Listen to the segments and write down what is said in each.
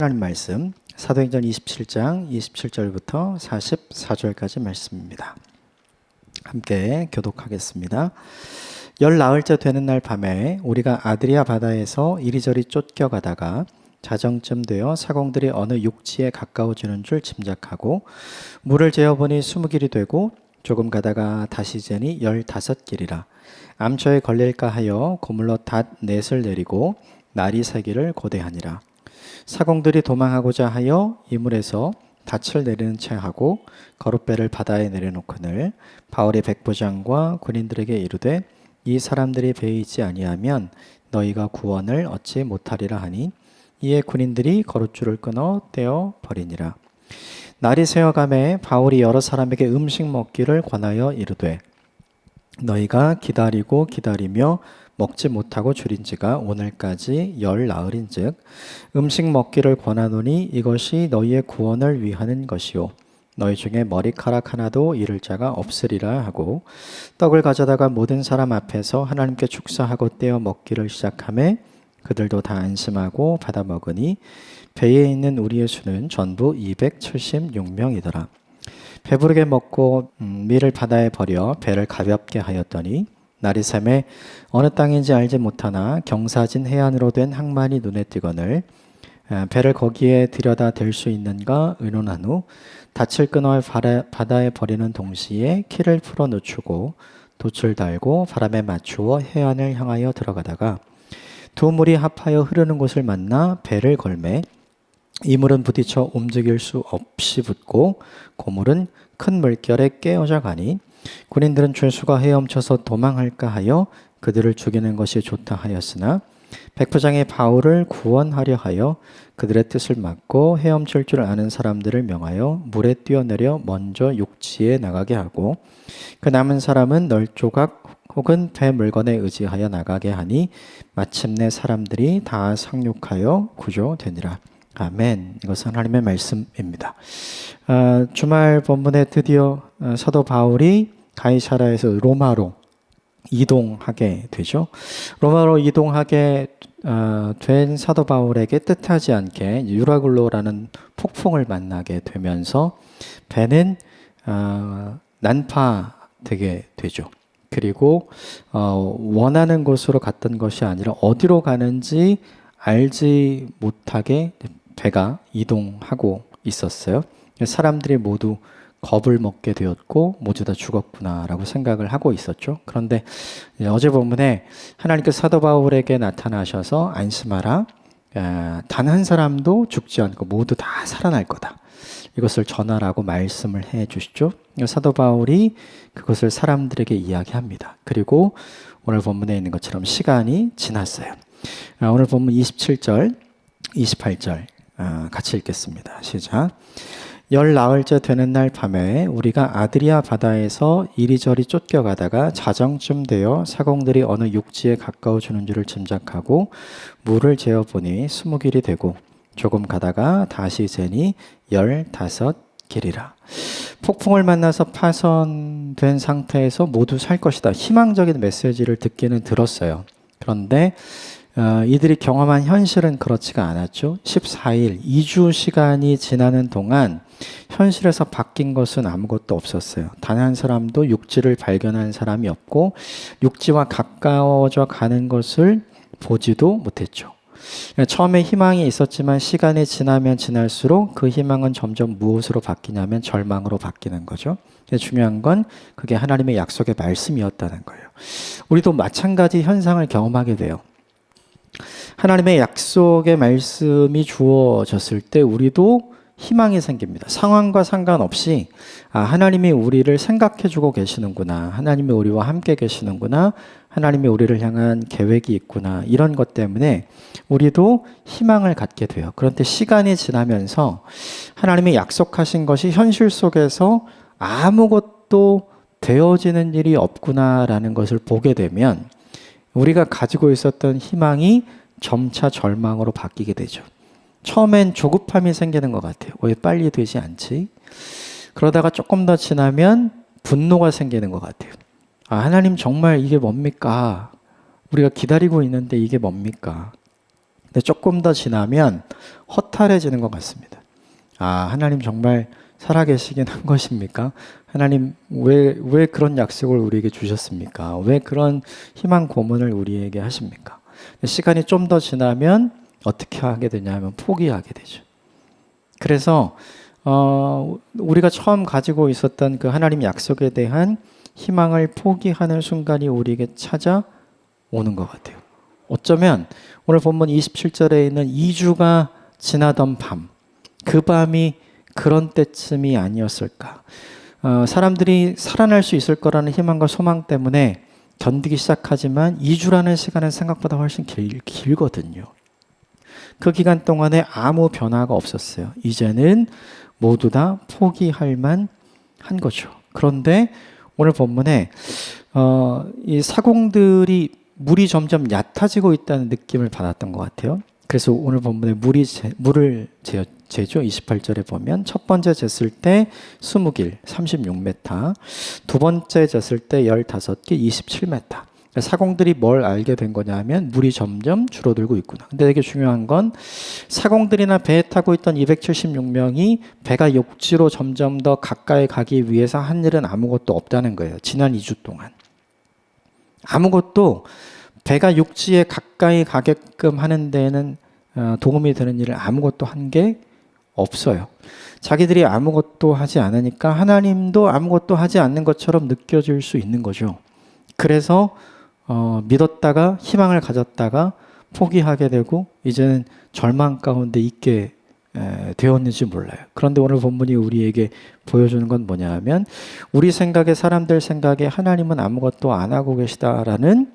하나님 말씀 사도행전 27장 27절부터 44절까지 말씀입니다. 함께 교독하겠습니다. 열 나흘째 되는 날 밤에 우리가 아드리아 바다에서 이리저리 쫓겨가다가 자정쯤 되어 사공들이 어느 육지에 가까워지는 줄 짐작하고 물을 재어보니 20길이 되고 조금 가다가 다시 재니 15길이라 암초에 걸릴까 하여 고물로 닷넷을 내리고 날이 새기를 고대하니라. 사공들이 도망하고자 하여 이물에서 닻을 내리는 채 하고 거룻배를 바다에 내려놓거늘 바울이 백부장과 군인들에게 이르되 이 사람들이 배에 있지 아니하면 너희가 구원을 얻지 못하리라 하니 이에 군인들이 거룻줄을 끊어 떼어 버리니라. 날이 새어가매 바울이 여러 사람에게 음식 먹기를 권하여 이르되 너희가 기다리고 기다리며 먹지 못하고 줄인 지가 오늘까지 열 나흘인즉 음식 먹기를 권하노니 이것이 너희의 구원을 위하는 것이요 너희 중에 머리카락 하나도 잃을 자가 없으리라 하고 떡을 가져다가 모든 사람 앞에서 하나님께 축사하고 떼어 먹기를 시작하매 그들도 다 안심하고 받아 먹으니 배에 있는 우리의 수는 전부 276명이더라. 배부르게 먹고 밀을 바다에 버려 배를 가볍게 하였더니 날이 새매 어느 땅인지 알지 못하나 경사진 해안으로 된 항만이 눈에 띄거늘 배를 거기에 들여다 댈 수 있는가 의논한 후 닻을 끊어 바다에 버리는 동시에 키를 풀어 늦추고 돛을 달고 바람에 맞추어 해안을 향하여 들어가다가 두 물이 합하여 흐르는 곳을 만나 배를 걸매 이 물은 부딪혀 움직일 수 없이 붙고 고물은 큰 물결에 깨어져 가니 군인들은 죄수가 헤엄쳐서 도망할까 하여 그들을 죽이는 것이 좋다 하였으나 백부장이 바울을 구원하려 하여 그들의 뜻을 막고 헤엄칠 줄 아는 사람들을 명하여 물에 뛰어내려 먼저 육지에 나가게 하고 그 남은 사람은 널조각 혹은 배 물건에 의지하여 나가게 하니 마침내 사람들이 다 상륙하여 구조되니라. 아멘. 이것은 하나님의 말씀입니다. 주말 본문에 드디어 사도 바울이 가이사라에서 로마로 이동하게 되죠. 로마로 이동하게 된 사도 바울에게 뜻하지 않게 유라굴로라는 폭풍을 만나게 되면서 배는 난파되게 되죠. 그리고 원하는 곳으로 갔던 것이 아니라 어디로 가는지 알지 못하게 배가 이동하고 있었어요. 사람들이 모두 겁을 먹게 되었고 모두 다 죽었구나라고 생각을 하고 있었죠. 그런데 어제 본문에 하나님께서 사도 바울에게 나타나셔서 안심하라. 단 한 사람도 죽지 않고 모두 다 살아날 거다. 이것을 전하라고 말씀을 해 주시죠. 사도 바울이 그것을 사람들에게 이야기합니다. 그리고 오늘 본문에 있는 것처럼 시간이 지났어요. 오늘 본문 27절, 28절 같이 읽겠습니다. 시작. 열 나흘째 되는 날 밤에 우리가 아드리아 바다에서 이리저리 쫓겨가다가 자정쯤 되어 사공들이 어느 육지에 가까워지는 줄을 짐작하고 물을 재어보니 20길이 되고 조금 가다가 다시 재니 15길이라. 폭풍을 만나서 파손된 상태에서 모두 살 것이다. 희망적인 메시지를 듣기는 들었어요. 그런데 이들이 경험한 현실은 그렇지가 않았죠. 14일, 2주 시간이 지나는 동안 현실에서 바뀐 것은 아무것도 없었어요. 단 한 사람도 육지를 발견한 사람이 없고 육지와 가까워져 가는 것을 보지도 못했죠. 처음에 희망이 있었지만 시간이 지나면 지날수록 그 희망은 점점 무엇으로 바뀌냐면 절망으로 바뀌는 거죠. 중요한 건 그게 하나님의 약속의 말씀이었다는 거예요. 우리도 마찬가지 현상을 경험하게 돼요. 하나님의 약속의 말씀이 주어졌을 때 우리도 희망이 생깁니다. 상황과 상관없이 하나님이 우리를 생각해주고 계시는구나. 하나님이 우리와 함께 계시는구나. 하나님이 우리를 향한 계획이 있구나. 이런 것 때문에 우리도 희망을 갖게 돼요. 그런데 시간이 지나면서 하나님이 약속하신 것이 현실 속에서 아무것도 되어지는 일이 없구나라는 것을 보게 되면 우리가 가지고 있었던 희망이 점차 절망으로 바뀌게 되죠. 처음엔 조급함이 생기는 것 같아요. 왜 빨리 되지 않지? 그러다가 조금 더 지나면 분노가 생기는 것 같아요. 하나님 정말 이게 뭡니까? 우리가 기다리고 있는데 이게 뭡니까? 근데 조금 더 지나면 허탈해지는 것 같습니다. 아, 하나님 정말 살아계시긴 한 것입니까? 하나님 왜 그런 약속을 우리에게 주셨습니까? 왜 그런 희망 고문을 우리에게 하십니까? 시간이 좀 더 지나면 어떻게 하게 되냐면 포기하게 되죠. 그래서 우리가 처음 가지고 있었던 그 하나님 약속에 대한 희망을 포기하는 순간이 우리에게 찾아오는 것 같아요. 어쩌면 오늘 본문 27절에 있는 2주가 지나던 밤, 그 밤이 그런 때쯤이 아니었을까. 사람들이 살아날 수 있을 거라는 희망과 소망 때문에 견디기 시작하지만 2주라는 시간은 생각보다 훨씬 길거든요. 그 기간 동안에 아무 변화가 없었어요. 이제는 모두 다 포기할 만한 거죠. 그런데 오늘 본문에 이 사공들이 물이 점점 얕아지고 있다는 느낌을 받았던 것 같아요. 그래서 오늘 본문에 물을 재죠. 28절에 보면 첫 번째 쟀을 때 20길 36m, 두 번째 쟀을 때 15길 27m. 사공들이 뭘 알게 된 거냐면 물이 점점 줄어들고 있구나. 근데 되게 중요한 건 사공들이나 배에 타고 있던 276명이 배가 육지로 점점 더 가까이 가기 위해서 한 일은 아무것도 없다는 거예요. 지난 2주 동안. 아무것도 배가 육지에 가까이 가게끔 하는 데에는 도움이 되는 일을 아무것도 한 게 없어요. 자기들이 아무것도 하지 않으니까 하나님도 아무것도 하지 않는 것처럼 느껴질 수 있는 거죠. 그래서 믿었다가 희망을 가졌다가 포기하게 되고 이제는 절망 가운데 있게 되었는지 몰라요. 그런데 오늘 본문이 우리에게 보여주는 건 뭐냐면 우리 생각에 사람들 생각에 하나님은 아무것도 안 하고 계시다라는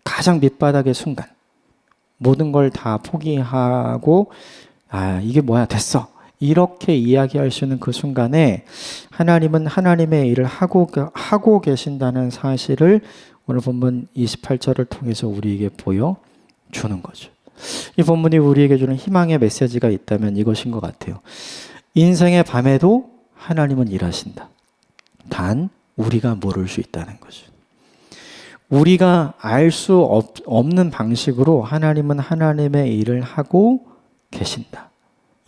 가장 밑바닥의 순간 모든 걸 다 포기하고 이게 뭐야 됐어 이렇게 이야기할 수 있는 그 순간에 하나님은 하나님의 일을 하고 계신다는 사실을 오늘 본문 28절을 통해서 우리에게 보여주는 거죠. 이 본문이 우리에게 주는 희망의 메시지가 있다면 이것인 것 같아요. 인생의 밤에도 하나님은 일하신다. 단 우리가 모를 수 있다는 거죠. 우리가 알 수 없는 방식으로 하나님은 하나님의 일을 하고 계신다.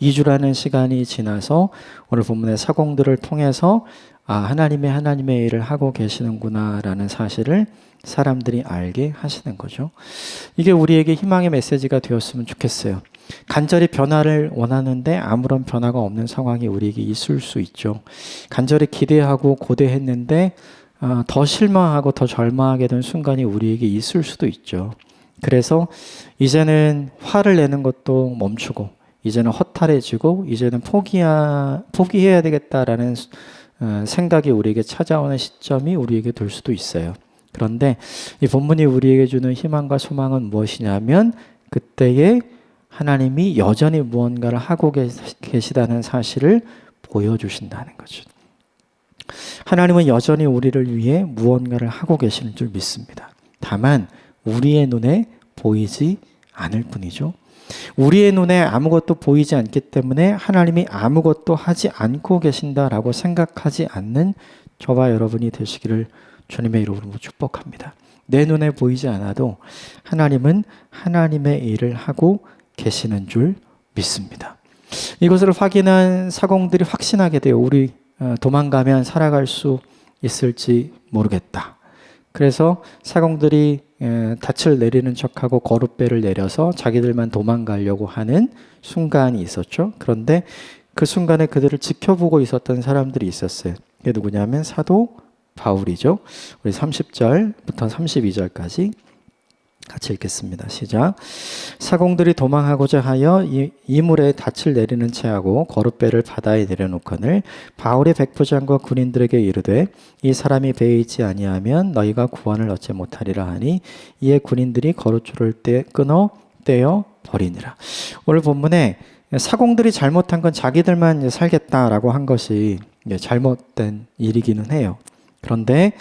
2주라는 시간이 지나서 오늘 본문의 사공들을 통해서 하나님의 일을 하고 계시는구나라는 사실을 사람들이 알게 하시는 거죠. 이게 우리에게 희망의 메시지가 되었으면 좋겠어요. 간절히 변화를 원하는데 아무런 변화가 없는 상황이 우리에게 있을 수 있죠. 간절히 기대하고 고대했는데 더 실망하고 더 절망하게 된 순간이 우리에게 있을 수도 있죠. 그래서 이제는 화를 내는 것도 멈추고 이제는 허탈해지고 이제는 포기해야 되겠다라는 생각이 우리에게 찾아오는 시점이 우리에게 될 수도 있어요. 그런데 이 본문이 우리에게 주는 희망과 소망은 무엇이냐면 그때에 하나님이 여전히 무언가를 하고 계시다는 사실을 보여주신다는 거죠. 하나님은 여전히 우리를 위해 무언가를 하고 계시는 줄 믿습니다. 다만 우리의 눈에 보이지 않을 뿐이죠. 우리의 눈에 아무것도 보이지 않기 때문에 하나님이 아무것도 하지 않고 계신다라고 생각하지 않는 저와 여러분이 되시기를 주님의 이름으로 축복합니다. 내 눈에 보이지 않아도 하나님은 하나님의 일을 하고 계시는 줄 믿습니다. 이것을 확인한 사공들이 확신하게 돼요. 우리 도망가면 살아갈 수 있을지 모르겠다. 그래서 사공들이 닻을 내리는 척하고 거룻배를 내려서 자기들만 도망가려고 하는 순간이 있었죠. 그런데 그 순간에 그들을 지켜보고 있었던 사람들이 있었어요. 그게 누구냐면 사도 바울이죠. 우리 30절부터 32절까지 같이 읽겠습니다. 시작. 사공들이 도망하고자 하여 이물에 닻을 내리는 채하고 거룻배를 바다에 내려놓거늘 바울의 백부장과 군인들에게 이르되 이 사람이 배에 있지 아니하면 너희가 구원을 얻지 못하리라 하니 이에 군인들이 거룻줄을 끊어 떼어 버리니라. 오늘 본문에 사공들이 잘못한 건 자기들만 살겠다라고 한 것이 잘못된 일이기는 해요. 그런데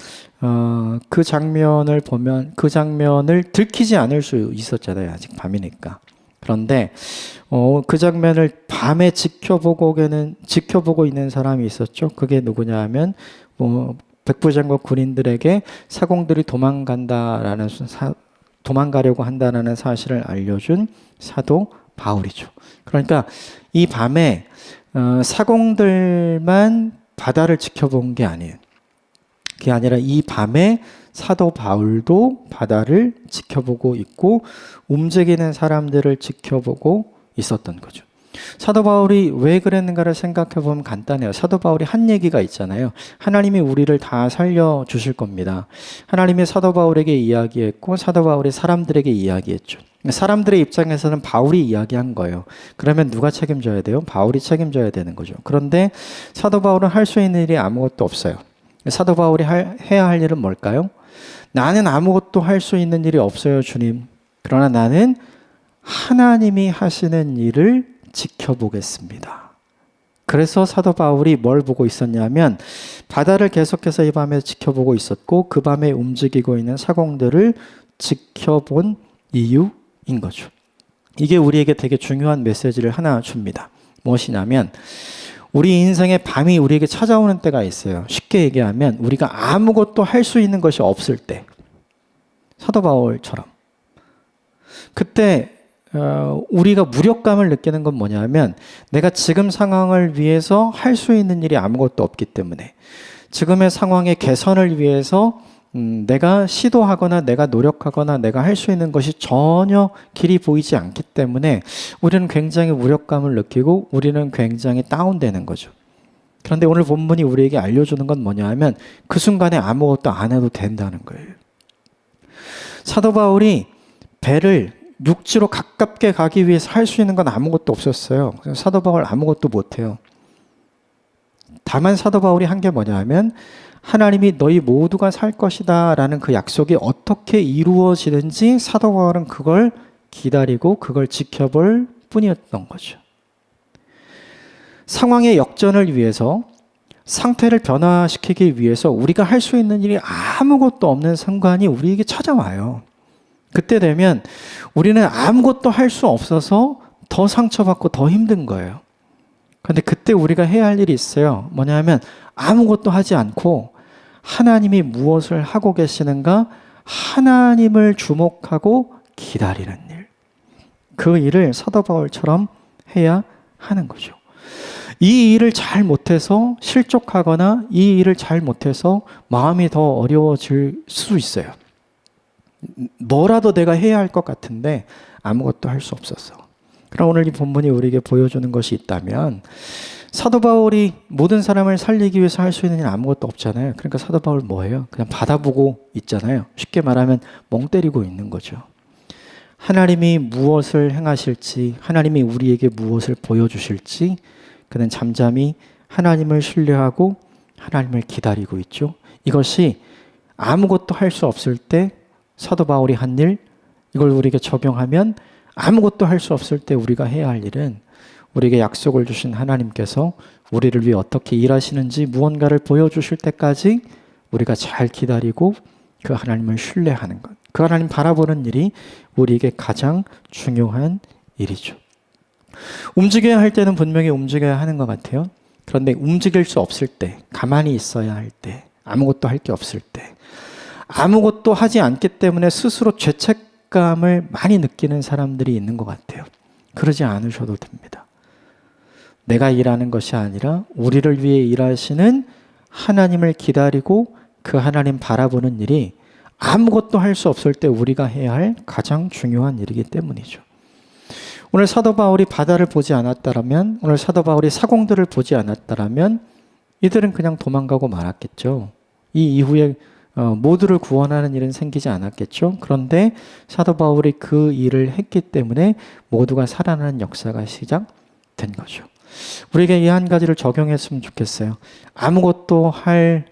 그 장면을 보면 그 장면을 들키지 않을 수 있었잖아요. 아직 밤이니까. 그런데 그 장면을 밤에 지켜보고 있는 사람이 있었죠. 그게 누구냐 하면 백부장과 군인들에게 사공들이 도망가려고 한다는 사실을 알려준 사도 바울이죠. 그러니까 이 밤에 사공들만 바다를 지켜본 게 아니에요. 그게 아니라 이 밤에 사도 바울도 바다를 지켜보고 있고 움직이는 사람들을 지켜보고 있었던 거죠. 사도 바울이 왜 그랬는가를 생각해 보면 간단해요. 사도 바울이 한 얘기가 있잖아요. 하나님이 우리를 다 살려주실 겁니다. 하나님이 사도 바울에게 이야기했고 사도 바울이 사람들에게 이야기했죠. 사람들의 입장에서는 바울이 이야기한 거예요. 그러면 누가 책임져야 돼요? 바울이 책임져야 되는 거죠. 그런데 사도 바울은 할 수 있는 일이 아무것도 없어요. 사도 바울이 해야 할 일은 뭘까요? 나는 아무것도 할 수 있는 일이 없어요, 주님. 그러나 나는 하나님이 하시는 일을 지켜보겠습니다. 그래서 사도 바울이 뭘 보고 있었냐면 바다를 계속해서 이 밤에 지켜보고 있었고 그 밤에 움직이고 있는 사공들을 지켜본 이유인 거죠. 이게 우리에게 되게 중요한 메시지를 하나 줍니다. 무엇이냐면 우리 인생에 밤이 우리에게 찾아오는 때가 있어요. 쉽게 얘기하면 우리가 아무것도 할 수 있는 것이 없을 때, 사도 바울처럼 그때 우리가 무력감을 느끼는 건 뭐냐면 내가 지금 상황을 위해서 할 수 있는 일이 아무것도 없기 때문에 지금의 상황의 개선을 위해서 내가 시도하거나 내가 노력하거나 내가 할 수 있는 것이 전혀 길이 보이지 않기 때문에 우리는 굉장히 무력감을 느끼고 우리는 굉장히 다운되는 거죠. 그런데 오늘 본문이 우리에게 알려주는 건 뭐냐 하면 그 순간에 아무것도 안 해도 된다는 거예요. 사도 바울이 배를 육지로 가깝게 가기 위해서 할 수 있는 건 아무것도 없었어요. 그래서 사도 바울 아무것도 못해요. 다만 사도 바울이 한 게 뭐냐 하면 하나님이 너희 모두가 살 것이다 라는 그 약속이 어떻게 이루어지는지 사도 바울은 그걸 기다리고 그걸 지켜볼 뿐이었던 거죠. 상황의 역전을 위해서 상태를 변화시키기 위해서 우리가 할 수 있는 일이 아무것도 없는 순간이 우리에게 찾아와요. 그때 되면 우리는 아무것도 할 수 없어서 더 상처받고 더 힘든 거예요. 그런데 그때 우리가 해야 할 일이 있어요. 뭐냐면 아무것도 하지 않고 하나님이 무엇을 하고 계시는가 하나님을 주목하고 기다리는 일. 그 일을 사도 바울처럼 해야 하는 거죠. 이 일을 잘 못해서 실족하거나 이 일을 잘 못해서 마음이 더 어려워질 수 있어요. 뭐라도 내가 해야 할 것 같은데 아무것도 할 수 없었어. 그럼 오늘 이 본문이 우리에게 보여주는 것이 있다면 사도 바울이 모든 사람을 살리기 위해서 할 수 있는 일 아무것도 없잖아요. 그러니까 사도 바울 뭐예요? 그냥 바다 보고 있잖아요. 쉽게 말하면 멍 때리고 있는 거죠. 하나님이 무엇을 행하실지, 하나님이 우리에게 무엇을 보여주실지 그는 잠잠히 하나님을 신뢰하고 하나님을 기다리고 있죠. 이것이 아무것도 할 수 없을 때 사도 바울이 한 일, 이걸 우리에게 적용하면 아무것도 할 수 없을 때 우리가 해야 할 일은 우리에게 약속을 주신 하나님께서 우리를 위해 어떻게 일하시는지 무언가를 보여주실 때까지 우리가 잘 기다리고 그 하나님을 신뢰하는 것. 그 하나님 바라보는 일이 우리에게 가장 중요한 일이죠. 움직여야 할 때는 분명히 움직여야 하는 것 같아요. 그런데 움직일 수 없을 때, 가만히 있어야 할 때, 아무것도 할 게 없을 때, 아무것도 하지 않기 때문에 스스로 죄책감을 많이 느끼는 사람들이 있는 것 같아요. 그러지 않으셔도 됩니다. 내가 일하는 것이 아니라 우리를 위해 일하시는 하나님을 기다리고 그 하나님 바라보는 일이 아무것도 할 수 없을 때 우리가 해야 할 가장 중요한 일이기 때문이죠. 오늘 사도 바울이 바다를 보지 않았다면, 오늘 사도 바울이 사공들을 보지 않았다면 이들은 그냥 도망가고 말았겠죠. 이 이후에 모두를 구원하는 일은 생기지 않았겠죠. 그런데 사도 바울이 그 일을 했기 때문에 모두가 살아나는 역사가 시작된 거죠. 우리에게 이 한 가지를 적용했으면 좋겠어요. 아무것도 할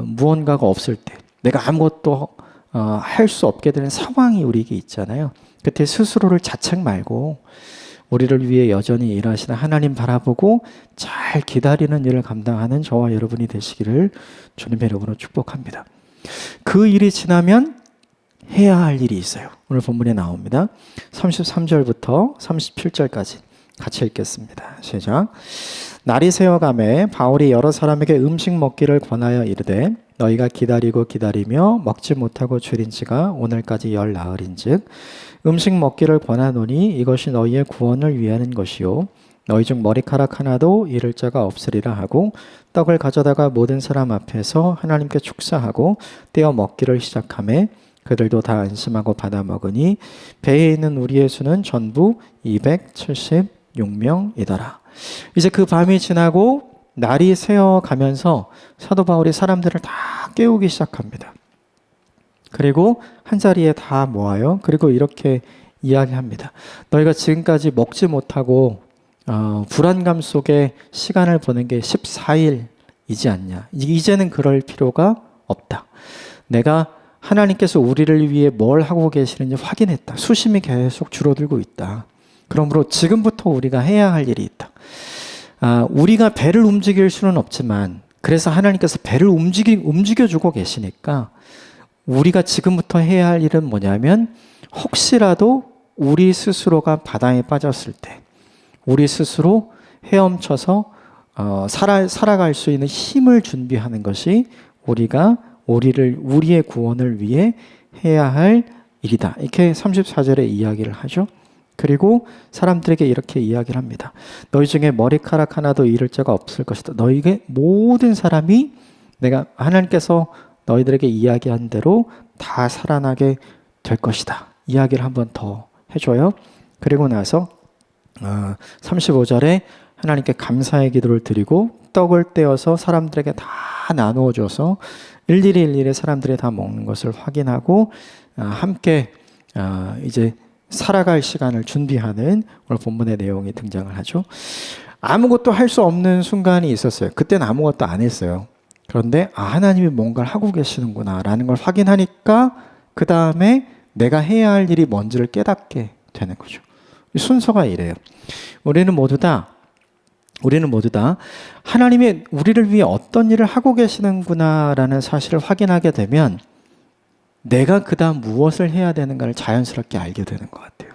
무언가가 없을 때, 내가 아무것도 할 수 없게 되는 상황이 우리에게 있잖아요. 그때 스스로를 자책 말고 우리를 위해 여전히 일하시는 하나님 바라보고 잘 기다리는 일을 감당하는 저와 여러분이 되시기를 주님의 이름으로 축복합니다. 그 일이 지나면 해야 할 일이 있어요. 오늘 본문에 나옵니다. 33절부터 37절까지 같이 읽겠습니다. 시작. 날이 새어가매 바울이 여러 사람에게 음식 먹기를 권하여 이르되 너희가 기다리고 기다리며 먹지 못하고 줄인 지가 오늘까지 열 나흘인즉 음식 먹기를 권하노니 이것이 너희의 구원을 위하는 것이요 너희 중 머리카락 하나도 잃을 자가 없으리라 하고 떡을 가져다가 모든 사람 앞에서 하나님께 축사하고 떼어 먹기를 시작하매 그들도 다 안심하고 받아 먹으니 배에 있는 우리의 수는 전부 276명이더라. 이제 그 밤이 지나고 날이 새어가면서 사도 바울이 사람들을 다 깨우기 시작합니다. 그리고 한자리에 다 모아요. 그리고 이렇게 이야기합니다. 너희가 지금까지 먹지 못하고 불안감 속에 시간을 보낸 게 14일이지 않냐. 이제는 그럴 필요가 없다. 내가 하나님께서 우리를 위해 뭘 하고 계시는지 확인했다. 수심이 계속 줄어들고 있다. 그러므로 지금부터 우리가 해야 할 일이 있다. 우리가 배를 움직일 수는 없지만 그래서 하나님께서 배를 움직여주고 계시니까 우리가 지금부터 해야 할 일은 뭐냐면 혹시라도 우리 스스로가 바다에 빠졌을 때 우리 스스로 헤엄쳐서 살아갈 수 있는 힘을 준비하는 것이 우리의 구원을 위해 해야 할 일이다. 이렇게 34절에 이야기를 하죠. 그리고 사람들에게 이렇게 이야기를 합니다. 너희 중에 머리카락 하나도 잃을 자가 없을 것이다. 너희에게 모든 사람이 하나님께서 너희들에게 이야기한 대로 다 살아나게 될 것이다. 이야기를 한번 더 해줘요. 그리고 나서 35절에 하나님께 감사의 기도를 드리고 떡을 떼어서 사람들에게 다 나누어 줘서 일일이 사람들이 다 먹는 것을 확인하고 함께 이제 살아갈 시간을 준비하는 오늘 본문의 내용이 등장을 하죠. 아무것도 할 수 없는 순간이 있었어요. 그때는 아무것도 안 했어요. 그런데 하나님이 뭔가를 하고 계시는구나 라는 걸 확인하니까 그 다음에 내가 해야 할 일이 뭔지를 깨닫게 되는 거죠. 순서가 이래요. 우리는 모두 다 하나님이 우리를 위해 어떤 일을 하고 계시는구나라는 사실을 확인하게 되면 내가 그 다음 무엇을 해야 되는가를 자연스럽게 알게 되는 것 같아요.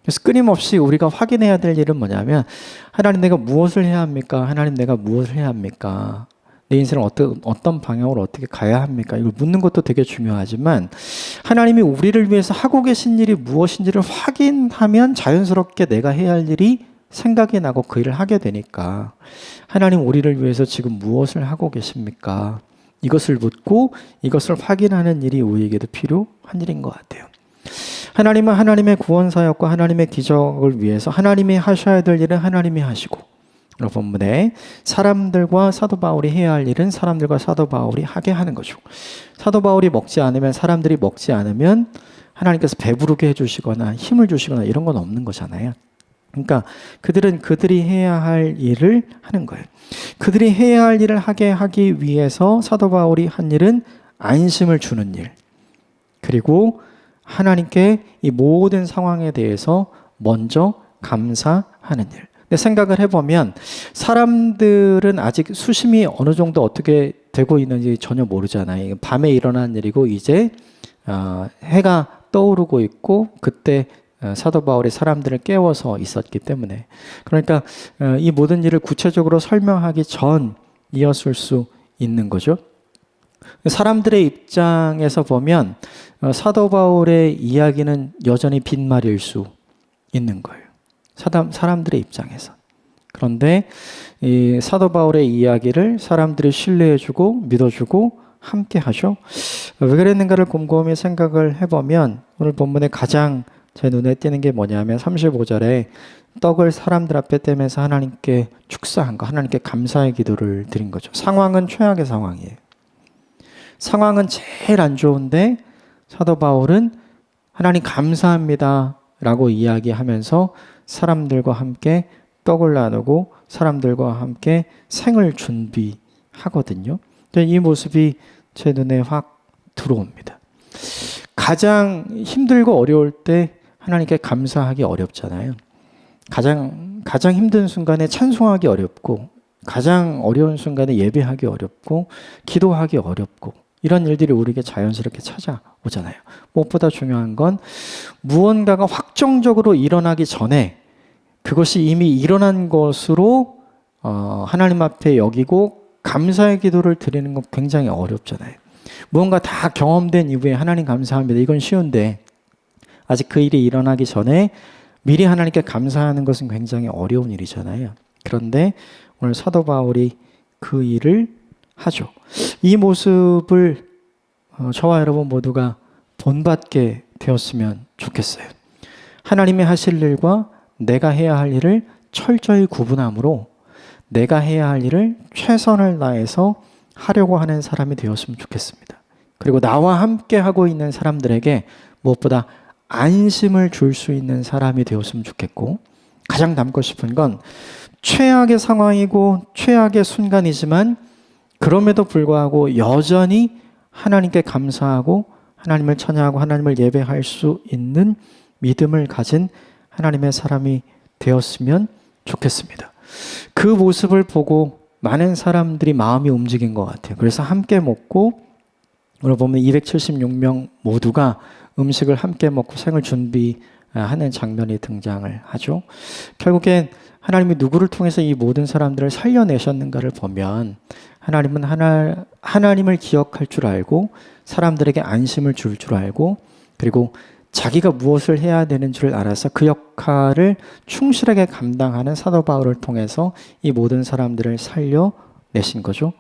그래서 끊임없이 우리가 확인해야 될 일은 뭐냐면 하나님 내가 무엇을 해야 합니까? 하나님 내가 무엇을 해야 합니까? 내 인생을 어떤 방향으로 어떻게 가야 합니까? 이걸 묻는 것도 되게 중요하지만 하나님이 우리를 위해서 하고 계신 일이 무엇인지를 확인하면 자연스럽게 내가 해야 할 일이 생각이 나고 그 일을 하게 되니까 하나님 우리를 위해서 지금 무엇을 하고 계십니까? 이것을 묻고 이것을 확인하는 일이 우리에게도 필요한 일인 것 같아요. 하나님은 하나님의 구원 사역과 하나님의 기적을 위해서 하나님이 하셔야 될 일은 하나님이 하시고 오늘 본문에 사람들과 사도 바울이 해야 할 일은 사람들과 사도 바울이 하게 하는 거죠. 사도 바울이 먹지 않으면 사람들이 먹지 않으면 하나님께서 배부르게 해주시거나 힘을 주시거나 이런 건 없는 거잖아요. 그러니까 그들이 해야 할 일을 하는 거예요. 그들이 해야 할 일을 하게 하기 위해서 사도 바울이 한 일은 안심을 주는 일. 그리고 하나님께 이 모든 상황에 대해서 먼저 감사하는 일. 근데 생각을 해보면 사람들은 아직 수심이 어느 정도 어떻게 되고 있는지 전혀 모르잖아요. 밤에 일어난 일이고 이제 해가 떠오르고 있고 그때 사도 바울이 사람들을 깨워서 있었기 때문에 그러니까 이 모든 일을 구체적으로 설명하기 전이었을 수 있는 거죠. 사람들의 입장에서 보면 사도 바울의 이야기는 여전히 빈말일 수 있는 거예요. 사람들의 입장에서. 그런데 이 사도 바울의 이야기를 사람들이 신뢰해주고 믿어주고 함께 하죠. 왜 그랬는가를 곰곰이 생각을 해보면 오늘 본문에 가장 제 눈에 띄는 게 뭐냐면 35절에 떡을 사람들 앞에 떼면서 하나님께 축사한 거, 하나님께 감사의 기도를 드린 거죠. 상황은 최악의 상황이에요. 상황은 제일 안 좋은데 사도 바울은 하나님 감사합니다 라고 이야기하면서 사람들과 함께 떡을 나누고 사람들과 함께 생을 준비하거든요. 이 모습이 제 눈에 확 들어옵니다. 가장 힘들고 어려울 때 하나님께 감사하기 어렵잖아요. 가장 힘든 순간에 찬송하기 어렵고 가장 어려운 순간에 예배하기 어렵고 기도하기 어렵고 이런 일들이 우리에게 자연스럽게 찾아오잖아요. 무엇보다 중요한 건 무언가가 확정적으로 일어나기 전에 그것이 이미 일어난 것으로 하나님 앞에 여기고 감사의 기도를 드리는 건 굉장히 어렵잖아요. 무언가 다 경험된 이후에 하나님 감사합니다. 이건 쉬운데 아직 그 일이 일어나기 전에 미리 하나님께 감사하는 것은 굉장히 어려운 일이잖아요. 그런데 오늘 사도 바울이 그 일을 하죠. 이 모습을 저와 여러분 모두가 본받게 되었으면 좋겠어요. 하나님이 하실 일과 내가 해야 할 일을 철저히 구분함으로 내가 해야 할 일을 최선을 다해서 하려고 하는 사람이 되었으면 좋겠습니다. 그리고 나와 함께 하고 있는 사람들에게 무엇보다 안심을 줄 수 있는 사람이 되었으면 좋겠고, 가장 담고 싶은 건 최악의 상황이고 최악의 순간이지만 그럼에도 불구하고 여전히 하나님께 감사하고 하나님을 찬양하고 하나님을 예배할 수 있는 믿음을 가진 하나님의 사람이 되었으면 좋겠습니다. 그 모습을 보고 많은 사람들이 마음이 움직인 것 같아요. 그래서 함께 먹고, 오늘 보면 276명 모두가 음식을 함께 먹고 생을 준비하는 장면이 등장을 하죠. 결국엔 하나님이 누구를 통해서 이 모든 사람들을 살려내셨는가를 보면 하나님은 하나님을 기억할 줄 알고 사람들에게 안심을 줄 줄 알고, 그리고 자기가 무엇을 해야 되는 줄 알아서 그 역할을 충실하게 감당하는 사도 바울을 통해서 이 모든 사람들을 살려내신 거죠.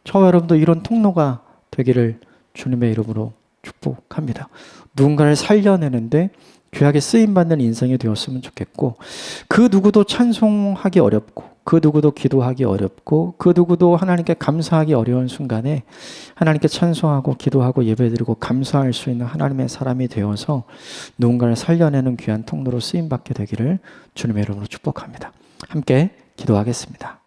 저와 여러분도 이런 통로가 되기를 주님의 이름으로 축복합니다. 누군가를 살려내는데 귀하게 쓰임받는 인생이 되었으면 좋겠고, 그 누구도 찬송하기 어렵고 그 누구도 기도하기 어렵고 그 누구도 하나님께 감사하기 어려운 순간에 하나님께 찬송하고 기도하고 예배드리고 감사할 수 있는 하나님의 사람이 되어서 누군가를 살려내는 귀한 통로로 쓰임받게 되기를 주님의 이름으로 축복합니다. 함께 기도하겠습니다.